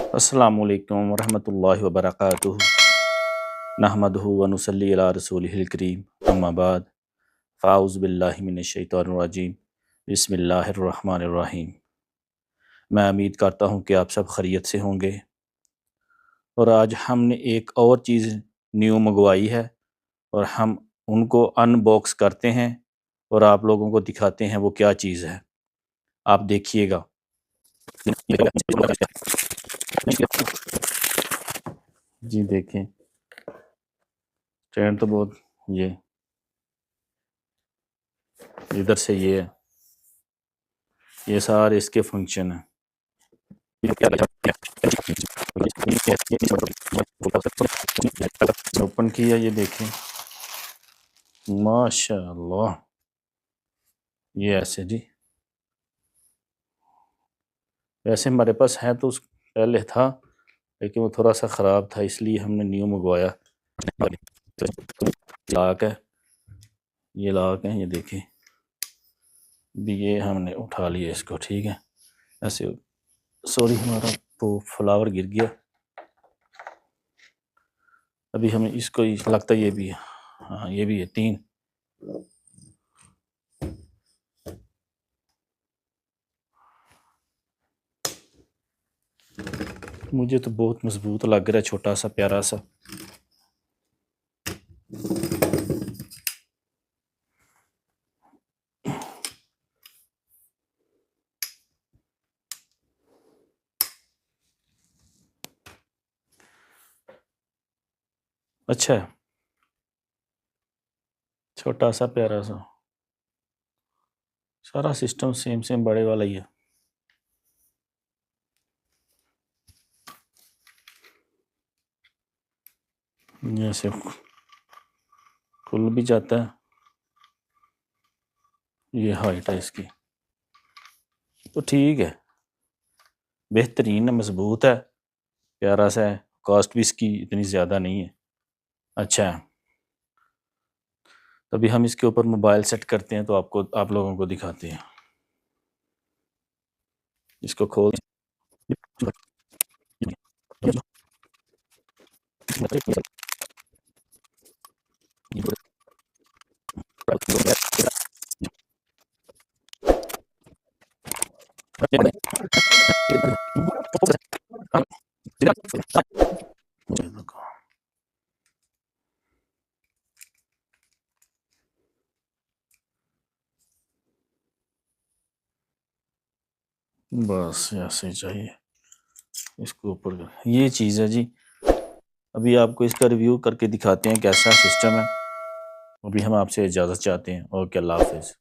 अस्सलामुअलैकुम वरहमतुल्लाहि वबरकातुहू नहमदुहु व नुसल्ली अला रसूलिहिल करीम अम्मा बाद फ़ाऊज़ु बिल्लाहि मिनश शैतानिर रजीम बिस्मिल्लाहिर रहमानिर रहीम। मैं उम्मीद करता हूँ कि आप सब खैरियत से होंगे और आज हमने एक और चीज़ न्यू मंगवाई है और हम उनको अनबॉक्स करते हैं और आप लोगों को दिखाते हैं वो क्या चीज़ है। आप देखिएगा। जी देखें, ट्रेंड तो बहुत ये इधर से ये है, ये सारे इसके फंक्शन हैं। ओपन किया, ये देखें, माशाअल्लाह, ये ऐसे जी। वैसे हमारे पास है तो उस पहले था, लेकिन वो थोड़ा सा ख़राब था, इसलिए हमने न्यू मंगवाया। लाक है, ये लाक है, ये देखें भी, ये हमने उठा लिया इसको। ठीक है, ऐसे सॉरी हमारा वो फ्लावर गिर गया। अभी हमें इसको लगता है ये भी है, हाँ ये भी है, 3। मुझे तो बहुत मजबूत लग रहा है, छोटा सा प्यारा सा। अच्छा है, छोटा सा प्यारा सा, सारा सिस्टम सेम सेम बड़े वाला ही है। जैसे खुल भी जाता है, ये हाइट है इसकी तो ठीक है, बेहतरीन है, मजबूत है, प्यारा सा है। कॉस्ट भी इसकी इतनी ज़्यादा नहीं है। अच्छा है, तभी हम इसके ऊपर मोबाइल सेट करते हैं तो आप लोगों को दिखाते हैं। इसको खोल बस ऐसे ही चाहिए। इसको ऊपर ये चीज़ है जी। अभी आपको इसका रिव्यू करके दिखाते हैं कैसा सिस्टम है। अभी हम आपसे इजाज़त चाहते हैं। ओके, अल्लाह हाफिज़।